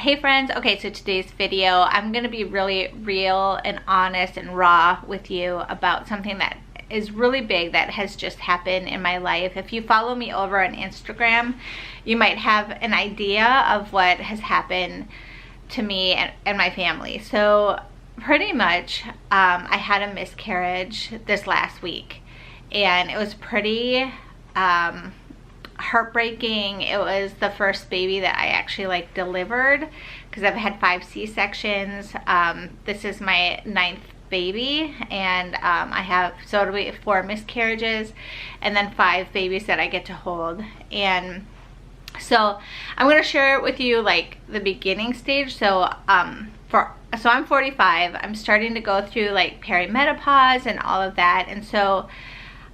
Hey friends, okay, so today's video, I'm gonna be really real and honest and raw with you about something that is really big that has just happened in my life. If you follow me over on Instagram, you might have an idea of what has happened to me and my family. So pretty much, I had a miscarriage this last week, and it was pretty heartbreaking. It was the first baby that I actually delivered, because I've had 5 C-sections. This is my 9th baby, and I have, so it'll be 4 miscarriages and then 5 babies that I get to hold. And so I'm going to share with you the beginning stage. So I'm 45. I'm starting to go through perimenopause and all of that, and so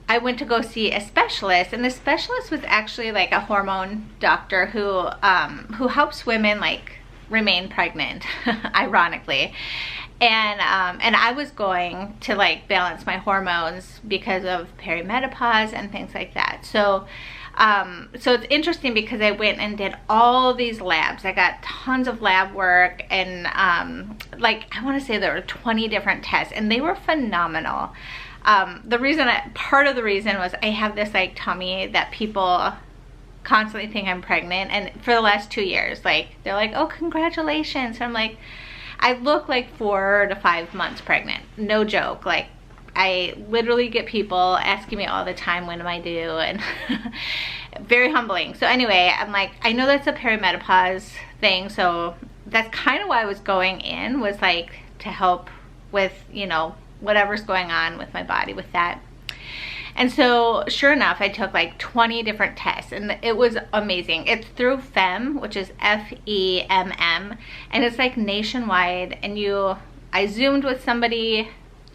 I went to go see a specialist, and the specialist was actually a hormone doctor who helps women remain pregnant, ironically. And I was going to balance my hormones because of perimenopause and things like that. So so it's interesting because I went and did all these labs. I got tons of lab work, and I want to say there were 20 different tests, and they were phenomenal. Part of the reason was I have this tummy that people constantly think I'm pregnant, and for the last 2 years, they're like, oh, congratulations. And I'm like, I look 4 to 5 months pregnant, no joke. I literally get people asking me all the time, when am I due? And very humbling. So anyway, I'm like, I know that's a perimenopause thing, so that's kind of why I was going in, was to help with, whatever's going on with my body with that. And so sure enough, I took 20 different tests, and it was amazing. It's through FEMM, which is FEMM, and it's nationwide. And I Zoomed with somebody,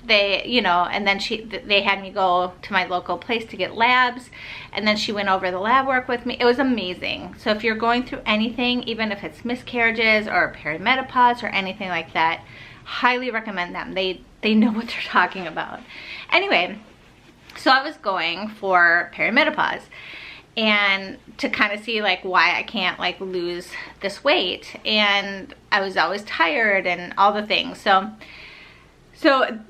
and then they had me go to my local place to get labs, and then she went over the lab work with me. It was amazing. So if you're going through anything, even if it's miscarriages or perimenopause or anything like that, highly recommend them. They know what they're talking about. Anyway, so I was going for perimenopause, and to kind of see why I can't lose this weight, and I was always tired and all the things. So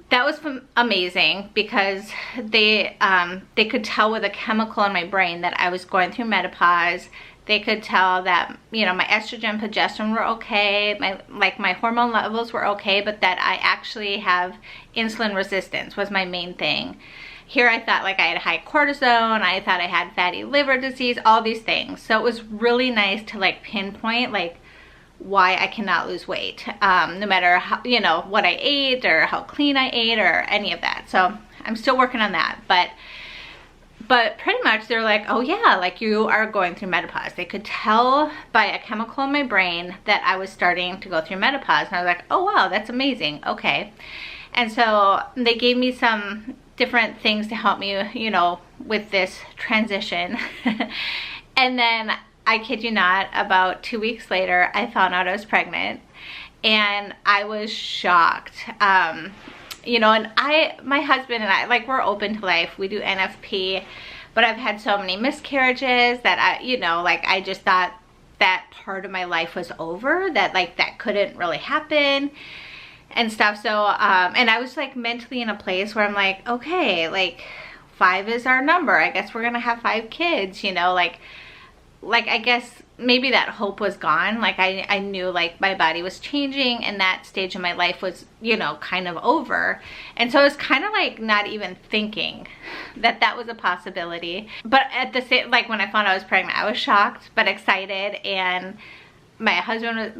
that was amazing, because they could tell with a chemical in my brain that I was going through menopause. They could tell that, my estrogen, progesterone were okay, my hormone levels were okay, but that I actually have insulin resistance was my main thing. Here I thought I had high cortisone, I thought I had fatty liver disease, all these things. So it was really nice to pinpoint why I cannot lose weight, no matter how, what I ate or how clean I ate or any of that. So I'm still working on that, but pretty much they're like, oh yeah, you are going through menopause. They could tell by a chemical in my brain that I was starting to go through menopause. And I was like, oh wow, that's amazing, okay. And so they gave me some different things to help me, with this transition. And then, I kid you not, about 2 weeks later, I found out I was pregnant, and I was shocked. And my husband and I, we're open to life. We do NFP, but I've had so many miscarriages that I just thought that part of my life was over, that that couldn't really happen and stuff. So, and I was mentally in a place where I'm like, okay, 5 is our number. I guess we're gonna have 5 kids, I guess maybe that hope was gone. I knew my body was changing, and that stage of my life was, kind of over. And so I was kind of not even thinking that that was a possibility. But at the same, when I found out I was pregnant, I was shocked but excited, and my husband was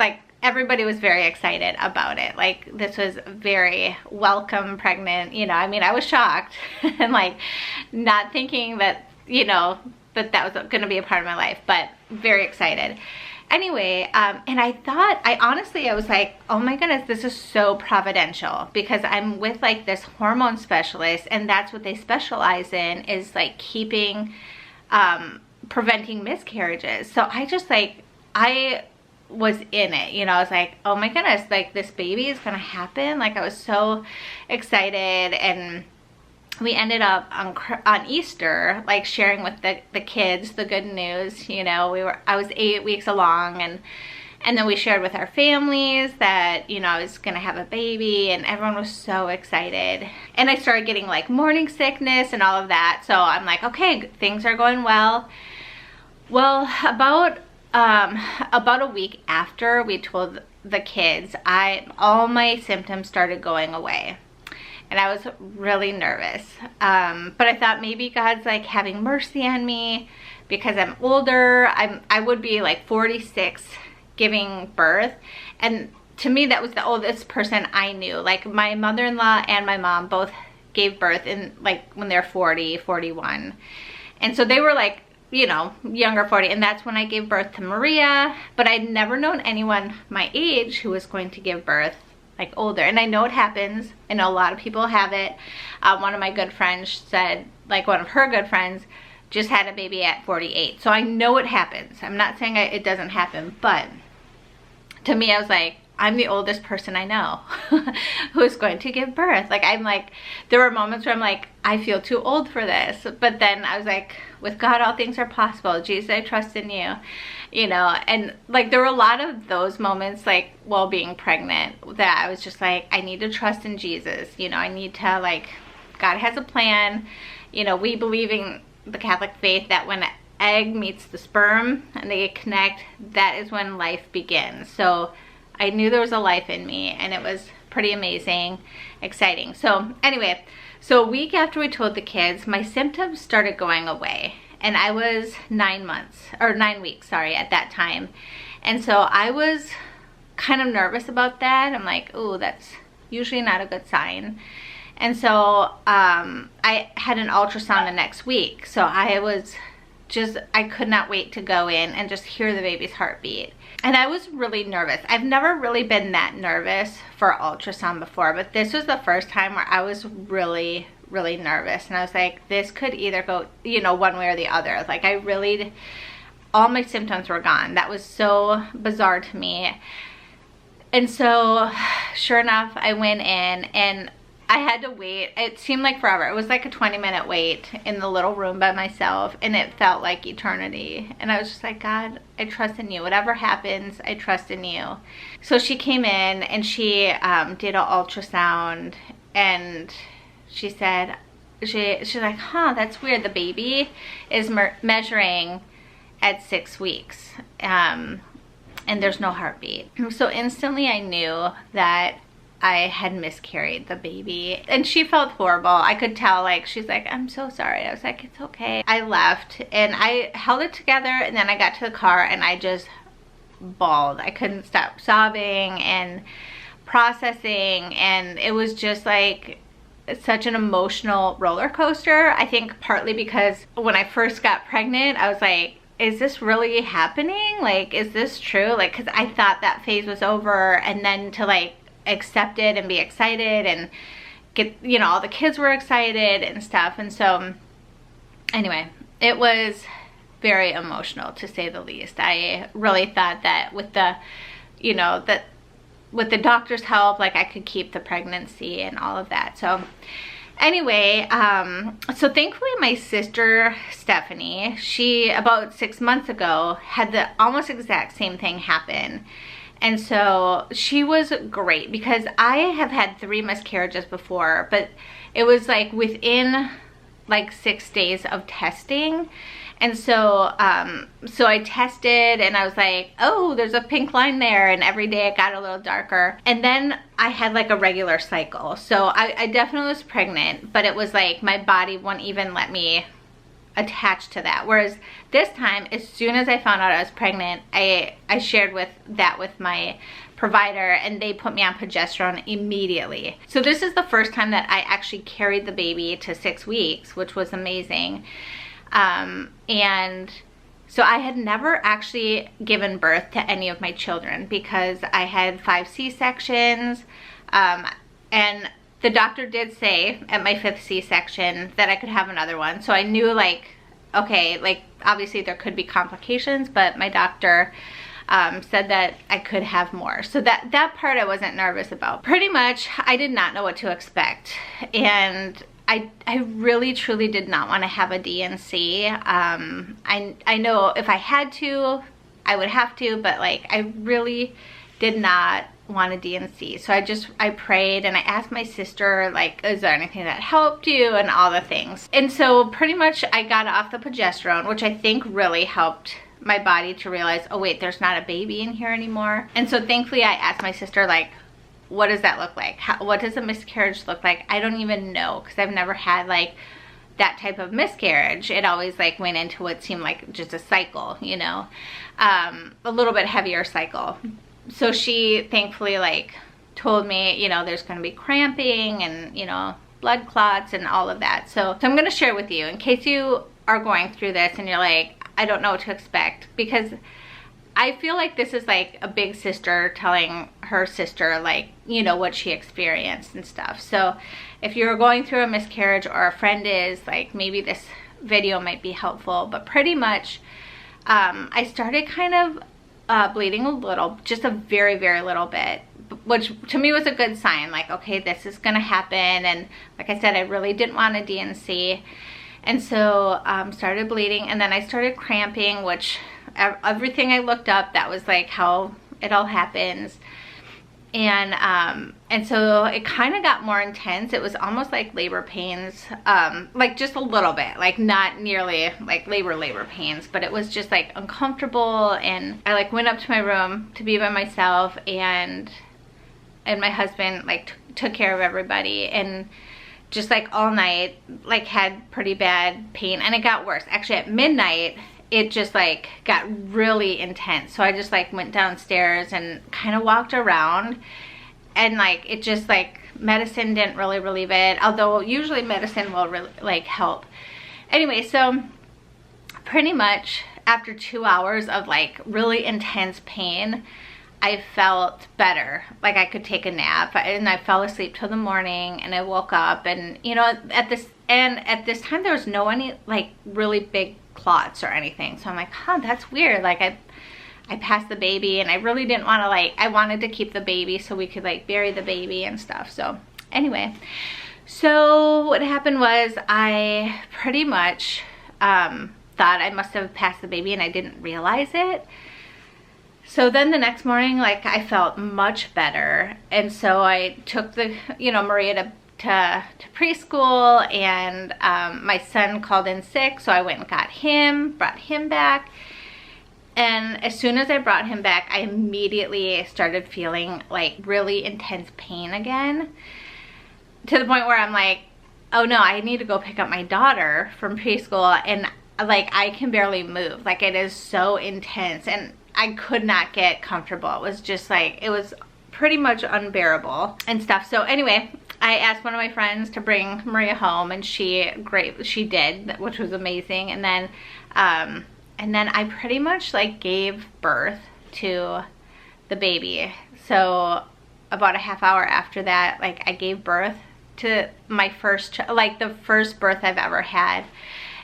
everybody was very excited about it. This was very welcome pregnant, I was shocked and not thinking that, that was going to be a part of my life, but very excited. Anyway, and I honestly was like, oh my goodness, this is so providential, because I'm with this hormone specialist, and that's what they specialize in, is keeping, preventing miscarriages. So I just I was in it, I was like, oh my goodness, this baby is going to happen. I was so excited. And we ended up on Easter, sharing with the kids the good news. I was 8 weeks along, And then we shared with our families that, you know, I was gonna have a baby, and everyone was so excited. And I started getting like morning sickness and all of that. So I'm like, okay, things are going well. Well, about a week after we told the kids, all my symptoms started going away. And I was really nervous. But I thought maybe God's like having mercy on me because I'm older. I would be like 46 giving birth. And to me, that was the oldest person I knew. Like my mother-in-law and my mom both gave birth in like when they're 40, 41. And so they were like, you know, younger 40. And that's when I gave birth to Maria. But I'd never known anyone my age who was going to give birth like older. And I know it happens. I know a lot of people have it. One of my good friends said, like one of her good friends just had a baby at 48. So I know it happens. I'm not saying it doesn't happen, but to me, I was like, I'm the oldest person I know who's going to give birth. Like, I'm like, there were moments where I'm like, I feel too old for this. But then I was like, with God, all things are possible. Jesus, I trust in you. You know, and like there were a lot of those moments, like while being pregnant, that I was just like, I need to trust in Jesus. You know, I need to, like, God has a plan. You know, we believe in the Catholic faith that when an egg meets the sperm and they connect, that is when life begins. So I knew there was a life in me, and it was pretty amazing, exciting. So anyway, so a week after we told the kids, my symptoms started going away. And I was 9 weeks, at that time. And so I was kind of nervous about that. I'm like, oh, that's usually not a good sign. And so I had an ultrasound the next week. So I could not wait to go in and just hear the baby's heartbeat. And I was really nervous. I've never really been that nervous for ultrasound before, but this was the first time where I was really nervous. And I was like, this could either go, you know, one way or the other. Like, all my symptoms were gone. That was so bizarre to me. And so sure enough, I went in and I had to wait. It seemed like forever. It was like a 20-minute wait in the little room by myself, and it felt like eternity. And I was just like, God, I trust in you. Whatever happens, I trust in you. So she came in and she did an ultrasound, and she said, she's like, huh, that's weird. The baby is measuring at 6 weeks, and there's no heartbeat. So instantly I knew that I had miscarried the baby, and she felt horrible. I could tell, like, she's like, I'm so sorry. I was like, it's okay. I left and I held it together, and then I got to the car and I just bawled. I couldn't stop sobbing and processing, and it was just like such an emotional roller coaster. I think partly because when I first got pregnant, I was like, is this really happening? Like, is this true? Like, because I thought that phase was over, and then to like accept it and be excited and get, you know, all the kids were excited and stuff. And so anyway, it was very emotional, to say the least. I really thought that with the, you know, that with the doctor's help, like, I could keep the pregnancy and all of that. So anyway, so thankfully my sister Stephanie, she about 6 months ago had the almost exact same thing happen. And so she was great, because I have had 3 miscarriages before, but it was like within like 6 days of testing. And so so I tested and I was like, oh, there's a pink line there, and every day it got a little darker. And then I had like a regular cycle. So I definitely was pregnant, but it was like my body wouldn't even let me attach to that. Whereas this time, as soon as I found out I was pregnant, I shared with my provider, and they put me on progesterone immediately. So this is the first time that I actually carried the baby to 6 weeks, which was amazing. And so I had never actually given birth to any of my children, because I had 5 C-sections, and the doctor did say at my 5th C-section that I could have another one. So I knew, like, okay, like, obviously there could be complications, but my doctor said that I could have more. So that part I wasn't nervous about. Pretty much, I did not know what to expect. And I really truly did not want to have a D&C. I know if I had to, I would have to, but like I really did not want a D&C. So I prayed and I asked my sister, like, is there anything that helped you, and all the things. And so pretty much I got off the progesterone, which I think really helped my body to realize, oh wait, there's not a baby in here anymore. And so thankfully I asked my sister, like, what does that look like? What does a miscarriage look like? I don't even know, because I've never had like that type of miscarriage. It always like went into what seemed like just a cycle, you know, a little bit heavier cycle. So she thankfully like told me, you know, there's going to be cramping and, you know, blood clots and all of that. So I'm going to share with you in case you are going through this and you're like, I don't know what to expect, because I feel like this is like a big sister telling her sister, like, you know, what she experienced and stuff. So if you're going through a miscarriage or a friend is, like, maybe this video might be helpful. But pretty much I started kind of bleeding a little, just a very, very little bit, which to me was a good sign. Like, okay, this is gonna happen. And like I said, I really didn't want a D&C. And so started bleeding, and then I started cramping, which everything I looked up, that was like how it all happens. And so it kind of got more intense. It was almost like labor pains, like just a little bit, like not nearly like labor pains, but it was just like uncomfortable. And I like went up to my room to be by myself, and my husband like took care of everybody, and just like all night like had pretty bad pain. And it got worse actually at midnight. It just like got really intense. So I just like went downstairs and kind of walked around, and like it just like medicine didn't really relieve it, although usually medicine will really like help. Anyway, so pretty much after 2 hours of like really intense pain, I felt better. Like I could take a nap, and I fell asleep till the morning, and I woke up, and you know, at this time there was no any like really big clots or anything. So I'm like, huh, that's weird. Like I passed the baby, and I really didn't want to, like, I wanted to keep the baby so we could like bury the baby and stuff. So anyway, so what happened was I pretty much thought I must have passed the baby, and I didn't realize it. So then the next morning, like I felt much better. And so I took the, you know, Maria to preschool, and my son called in sick, so I went and got him, brought him back. And as soon as I brought him back, I immediately started feeling like really intense pain again, to the point where I'm like, oh no, I need to go pick up my daughter from preschool, and like I can barely move. Like it is so intense, and I could not get comfortable. It was just like, it was pretty much unbearable and stuff. So anyway, I asked one of my friends to bring Maria home, and she did, which was amazing. And then I pretty much like gave birth to the baby. So about a half hour after that, like I gave birth to my first, like the first birth I've ever had.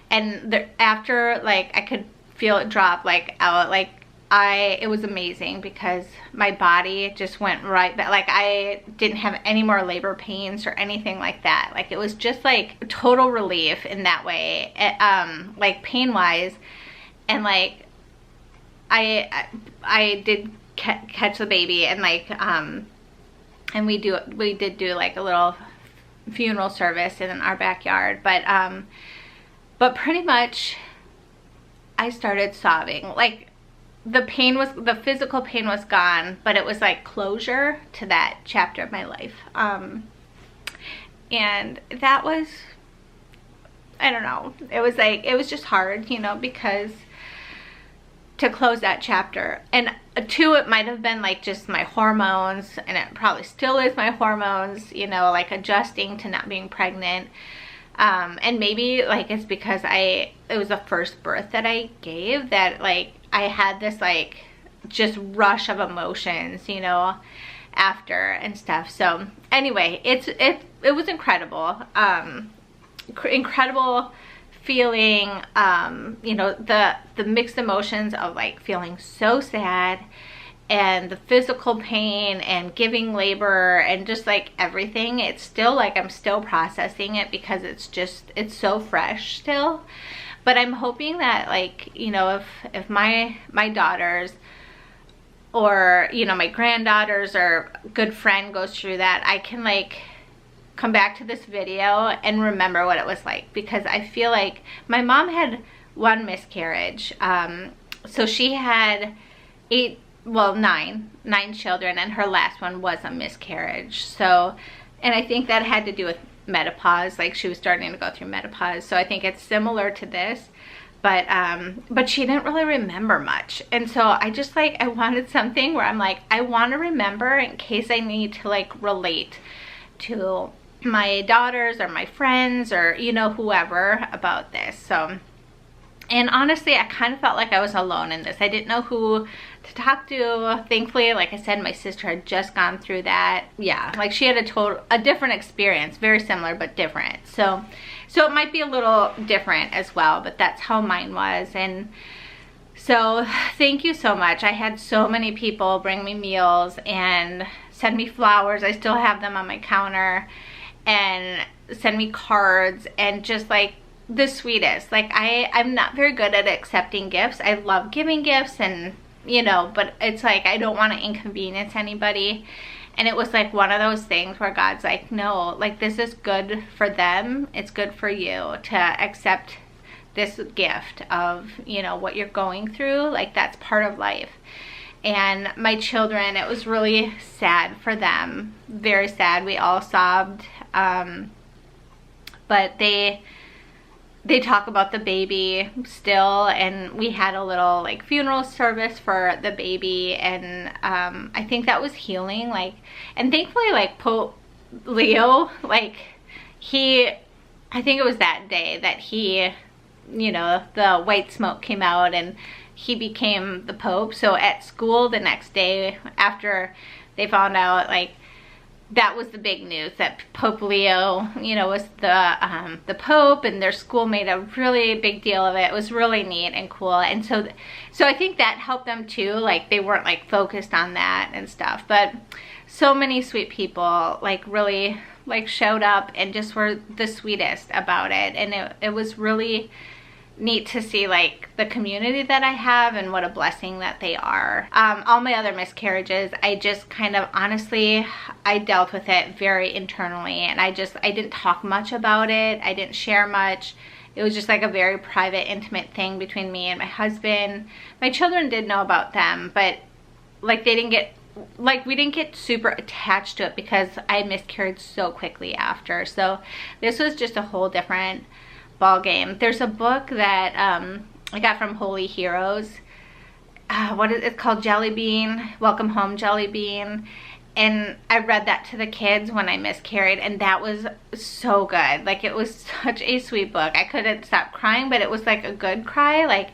And after, like I could feel it drop like out, like it was amazing, because my body just went right back. Like I didn't have any more labor pains or anything like that. Like it was just like total relief in that way, like pain wise. And like I did catch the baby, and like and we did do like a little funeral service in our backyard, but pretty much I started sobbing. Like the physical pain was gone, but it was like closure to that chapter of my life. And that was, I don't know, it was just hard, you know, because to close that chapter. And two, it might have been like just my hormones, and it probably still is my hormones, you know, like adjusting to not being pregnant. And maybe like it's because it was the first birth that I gave, that like I had this like just rush of emotions, you know, after and stuff. So anyway, it was incredible. Incredible feeling, you know, the mixed emotions of like feeling so sad, and the physical pain, and giving labor, and just like everything. It's still like I'm still processing it, because it's so fresh still. But I'm hoping that, like, you know, if my daughters or, you know, my granddaughters or good friend goes through that, I can like come back to this video and remember what it was like, because I feel like my mom had one miscarriage. So she had nine children, and her last one was a miscarriage. So, and I think that had to do with menopause, like she was starting to go through menopause. So I think it's similar to this, but she didn't really remember much. And so I just like, I wanted something where I'm like, I want to remember in case I need to like relate to my daughters or my friends or, you know, whoever about this. So, and honestly, I kind of felt like I was alone in this. I didn't know who to talk to. Thankfully, like I said, my sister had just gone through that. Yeah, like she had a different experience, very similar but different. So it might be a little different as well, but that's how mine was. And so thank you so much. I had so many people bring me meals and send me flowers. I still have them on my counter, and send me cards, and just like the sweetest. Like I'm not very good at accepting gifts. I love giving gifts, and you know, but it's like I don't want to inconvenience anybody. And it was like one of those things where God's like, no, like this is good for them. It's good for you to accept this gift of, you know, what you're going through. Like that's part of life. And my children, it was really sad for them, very sad. We all sobbed. But they talk about the baby still, and we had a little like funeral service for the baby, and I think that was healing. Like, and thankfully, like Pope Leo, like I think it was that day that he, you know, the white smoke came out and he became the Pope. So at school the next day after they found out, like, that was the big news, that Pope Leo, you know, was the Pope, and their school made a really big deal of it. It was really neat and cool. And so I think that helped them too. Like they weren't like focused on that and stuff. But so many sweet people like really like showed up and just were the sweetest about it. And it was really neat to see like the community that I have and what a blessing that they are. All my other miscarriages, I just kind of, honestly, I dealt with it very internally, and I didn't talk much about it. I didn't share much. It was just like a very private, intimate thing between me and my husband. My children did know about them, but like we didn't get super attached to it because I miscarried so quickly after. So this was just a whole different ball game. There's a book that I got from Holy Heroes. It's called Jelly Bean, Welcome Home Jelly Bean. And I read that to the kids when I miscarried, and that was so good. Like it was such a sweet book. I couldn't stop crying, but it was like a good cry. Like,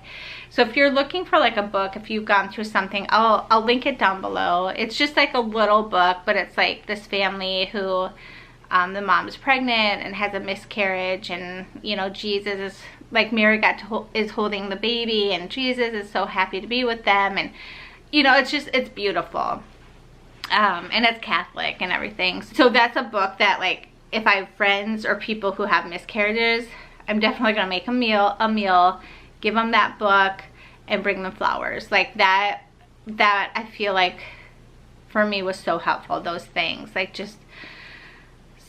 so if you're looking for like a book, if you've gone through something, I'll link it down below. It's just like a little book, but it's like this family who the mom is pregnant and has a miscarriage, and you know, Jesus is like, Mary is holding the baby, and Jesus is so happy to be with them, and you know, it's beautiful. And it's Catholic and everything. So that's a book that, like, if I have friends or people who have miscarriages, I'm definitely gonna make a meal, give them that book, and bring them flowers. Like that I feel like for me was so helpful. Those things, like, just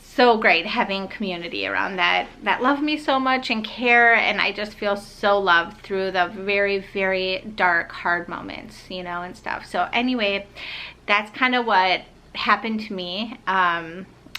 so great having community around that love me so much and care, and I just feel so loved through the very, very dark, hard moments, you know, and stuff. So anyway, that's kind of what happened to me.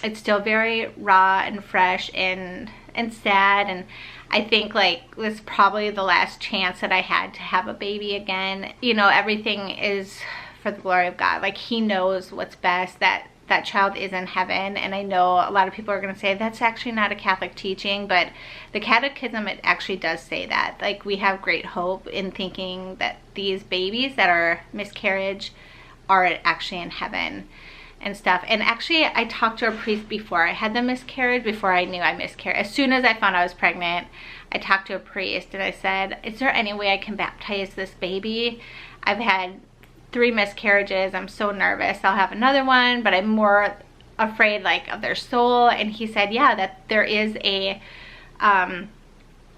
It's still very raw and fresh and sad, and I think like this is probably the last chance that I had to have a baby again. You know, everything is for the glory of God. Like he knows what's best. That child is in heaven. And I know a lot of people are going to say that's actually not a Catholic teaching, but the Catechism, it actually does say that. Like we have great hope in thinking that these babies that are miscarriage are actually in heaven and stuff. And actually I talked to a priest before I had the miscarriage, before I knew I miscarried. As soon as I found I was pregnant, I talked to a priest and I said, is there any way I can baptize this baby? I've had 3 miscarriages. I'm so nervous. I'll have another one, but I'm more afraid like of their soul. And he said, yeah, that there is a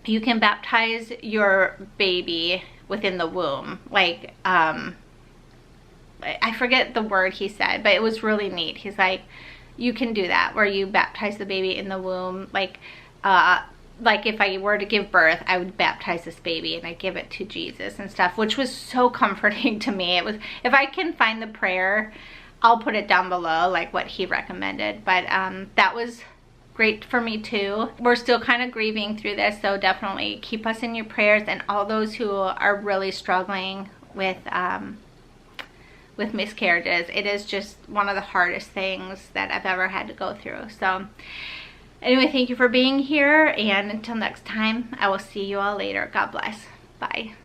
you can baptize your baby within the womb. Like, I forget the word he said, but it was really neat. He's like, you can do that, where you baptize the baby in the womb. Like if I were to give birth, I would baptize this baby and I give it to Jesus and stuff, which was so comforting to me. It was, if I can find the prayer, I'll put it down below, like what he recommended. But that was great for me too. We're still kind of grieving through this, so definitely keep us in your prayers, and all those who are really struggling with miscarriages. It is just one of the hardest things that I've ever had to go through. So anyway, thank you for being here, and until next time, I will see you all later. God bless. Bye.